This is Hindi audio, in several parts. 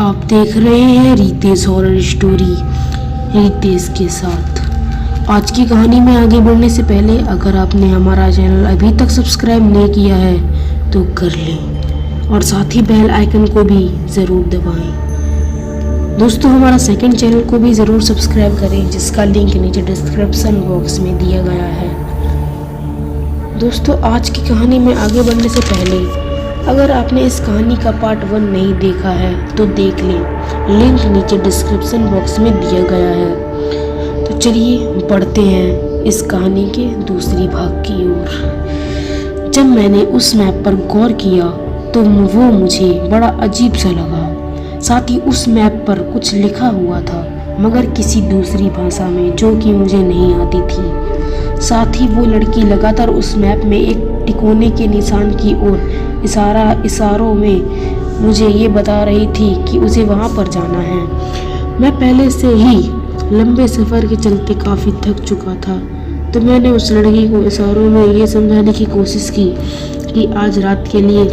आप देख रहे हैं रितेश हॉरर स्टोरी रितेश के साथ। आज की कहानी में आगे बढ़ने से पहले अगर आपने हमारा चैनल अभी तक सब्सक्राइब नहीं किया है तो कर लें और साथ ही बेल आइकन को भी ज़रूर दबाएं। दोस्तों, हमारा सेकंड चैनल को भी ज़रूर सब्सक्राइब करें जिसका लिंक नीचे डिस्क्रिप्शन बॉक्स में दिया गया है। दोस्तों, आज की कहानी में आगे बढ़ने से पहले अगर आपने इस कहानी का पार्ट 1 नहीं देखा है तो देख लें, लिंक नीचे डिस्क्रिप्शन बॉक्स में दिया गया है। तो चलिए बढ़ते हैं इस कहानी के दूसरी भाग की ओर। जब मैंने उस मैप पर गौर किया तो वो मुझे बड़ा अजीब सा लगा। साथ ही उस मैप पर कुछ लिखा हुआ था मगर किसी दूसरी भाषा में जो कि मुझे नहीं आती थी। साथ ही वो लड़की लगातार उस मैप में एक टिकोने के निशान की ओर इशारों में मुझे ये बता रही थी कि उसे वहाँ पर जाना है। मैं पहले से ही लंबे सफ़र के चलते काफ़ी थक चुका था, तो मैंने उस लड़की को इशारों में ये समझाने की कोशिश की कि आज रात के लिए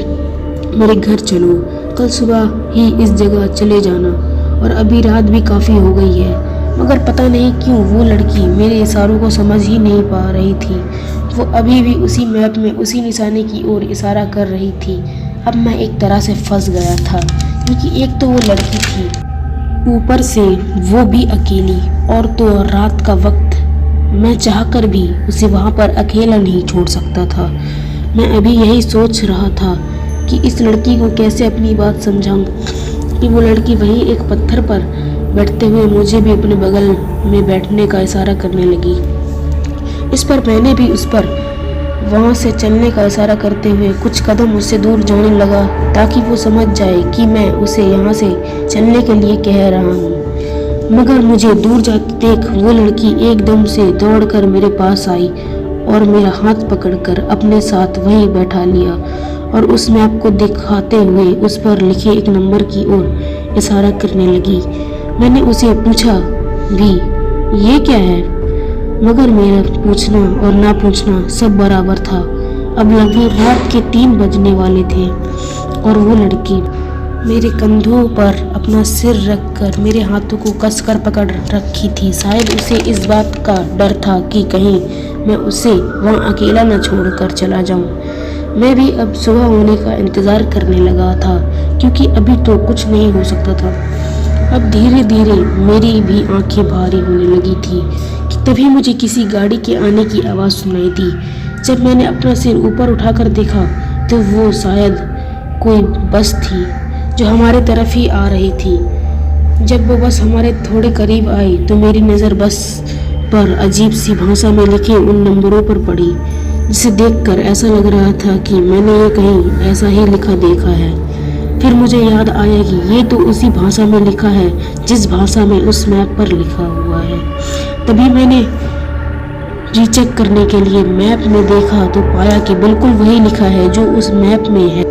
मेरे घर चलो, कल सुबह ही इस जगह चले जाना, और अभी रात भी काफ़ी हो गई है। मगर पता नहीं क्यों वो लड़की मेरे इशारों को समझ ही नहीं पा रही थी। वो अभी भी उसी मैप में उसी निशाने की ओर इशारा कर रही थी। अब मैं एक तरह से फंस गया था, क्योंकि एक तो वो लड़की थी, ऊपर से वो भी अकेली, और तो रात का वक्त मैं चाहकर भी उसे वहाँ पर अकेला नहीं छोड़ सकता था। मैं अभी यही सोच रहा था कि इस लड़की को कैसे अपनी बात समझाऊं कि वो लड़की वहीं एक पत्थर पर बैठते हुए मुझे भी अपने बगल में बैठने का इशारा करने लगी। इस पर मैंने भी उस पर वहाँ से चलने का इशारा करते हुए कुछ कदम उससे दूर जाने लगा ताकि वो समझ जाए कि मैं उसे यहाँ से चलने के लिए कह रहा हूँ। मगर मुझे दूर जाते देख वो लड़की एकदम से दौड़कर मेरे पास आई और मेरा हाथ पकड़कर अपने साथ वहीं बैठा लिया और उस मैप को दिखाते हुए उस पर लिखे एक नंबर की ओर इशारा करने लगी। मैंने उसे पूछा भी, ये क्या है? मगर मेरा पूछना और ना पूछना सब बराबर था। अब लगभग रात के 3 बजने वाले थे और वो लड़की मेरे कंधों पर अपना सिर रखकर मेरे हाथों को कसकर पकड़ रखी थी। शायद उसे इस बात का डर था कि कहीं मैं उसे वहाँ अकेला न छोड़कर चला जाऊँ। मैं भी अब सुबह होने का इंतज़ार करने लगा था, क्योंकि अभी तो कुछ नहीं हो सकता था। अब धीरे धीरे मेरी भी आंखें भारी होने लगी थी कि तभी मुझे किसी गाड़ी के आने की आवाज़ सुनाई दी। जब मैंने अपना सिर ऊपर उठाकर देखा तो वो शायद कोई बस थी जो हमारे तरफ ही आ रही थी। जब वो बस हमारे थोड़े करीब आई तो मेरी नज़र बस पर अजीब सी भाषा में लिखे उन नंबरों पर पड़ी, जिसे देखकर ऐसा लग रहा था कि मैंने ये कहीं ऐसा ही लिखा देखा है। फिर मुझे याद आया कि ये तो उसी भाषा में लिखा है जिस भाषा में उस मैप पर लिखा हुआ है। तभी मैंने रीचेक करने के लिए मैप में देखा तो पाया कि बिल्कुल वही लिखा है जो उस मैप में है।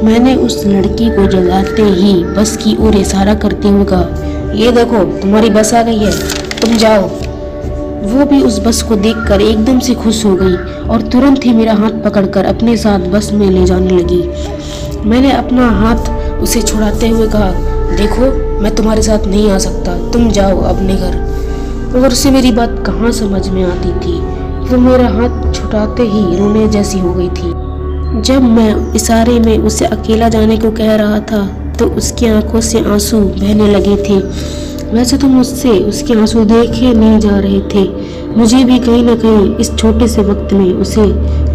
मैंने उस लड़की को जगाते ही बस की ओर इशारा करते हुए कहा, ये देखो तुम्हारी बस आ गई है, तुम जाओ। वो भी उस बस को देखकर एकदम से खुश हो गई और तुरंत ही मेरा हाथ पकड़कर अपने साथ बस में ले जाने लगी। मैंने अपना हाथ उसे छुड़ाते हुए कहा, देखो मैं तुम्हारे साथ नहीं आ सकता, तुम जाओ अपने घर। मगर उसे मेरी बात कहाँ समझ में आती थी। वो मेरा हाथ छुड़ाते ही रोने जैसी हो गई थी। जब मैं इशारे में उसे अकेला जाने को कह रहा था तो उसकी आंखों से आंसू बहने लगे थे। वैसे तो मुझसे उसके आंसू देखे नहीं जा रहे थे, मुझे भी कहीं ना कहीं इस छोटे से वक्त में उसे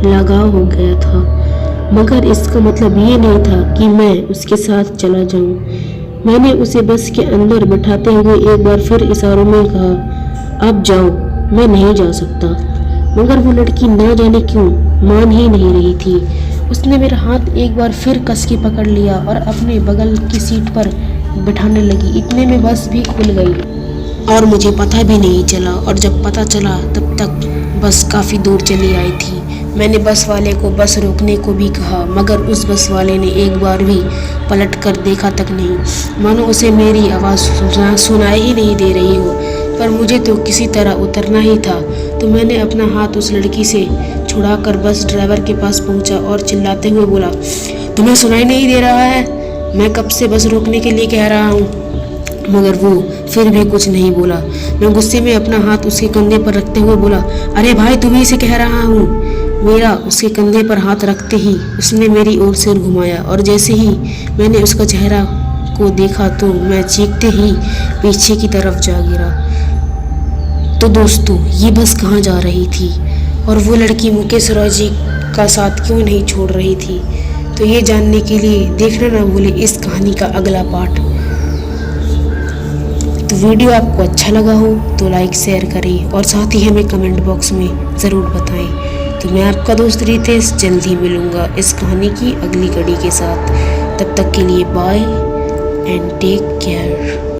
लगाव हो गया था। मगर इसका मतलब ये नहीं था कि मैं उसके साथ चला जाऊं। मैंने उसे बस के अंदर बैठाते हुए एक बार फिर इशारों में कहा, अब जाओ, मैं नहीं जा सकता। मगर वो लड़की ना जाने क्यों मान ही नहीं रही थी। उसने मेरा हाथ एक बार फिर कस के पकड़ लिया और अपने बगल की सीट पर बिठाने लगी। इतने में बस भी खुल गई और मुझे पता भी नहीं चला, और जब पता चला तब तक बस काफ़ी दूर चली आई थी। मैंने बस वाले को बस रोकने को भी कहा, मगर उस बस वाले ने एक बार भी पलट कर देखा तक नहीं, मानो उसे मेरी आवाज़ सुनाई ही नहीं दे रही हो। पर मुझे तो किसी तरह उतरना ही था, तो मैंने अपना हाथ उस लड़की से छुड़ाकर बस ड्राइवर के पास पहुंचा और चिल्लाते हुए बोला, तुम्हें सुनाई नहीं दे रहा है? मैं कब से बस रोकने के लिए कह रहा हूँ, मगर वो फिर भी कुछ नहीं बोला। मैं गुस्से में अपना हाथ उसके कंधे पर रखते हुए बोला, अरे भाई तुम्ही से कह रहा हूँ। मेरा उसके कंधे पर हाथ रखते ही उसने मेरी ओर सिर घुमाया और जैसे ही मैंने उसका चेहरा को देखा तो मैं चीखते ही पीछे की तरफ जा गिरा। तो दोस्तों, ये बस कहाँ जा रही थी और वो लड़की मुकेश रॉय जी का साथ क्यों नहीं छोड़ रही थी? तो ये जानने के लिए देखना ना भूले इस कहानी का अगला पार्ट। तो वीडियो आपको अच्छा लगा हो तो लाइक शेयर करें और साथ ही हमें कमेंट बॉक्स में ज़रूर बताएं। तो मैं आपका दोस्त रितेश जल्द ही मिलूँगा इस कहानी की अगली कड़ी के साथ। तब तक के लिए बाय एंड टेक केयर।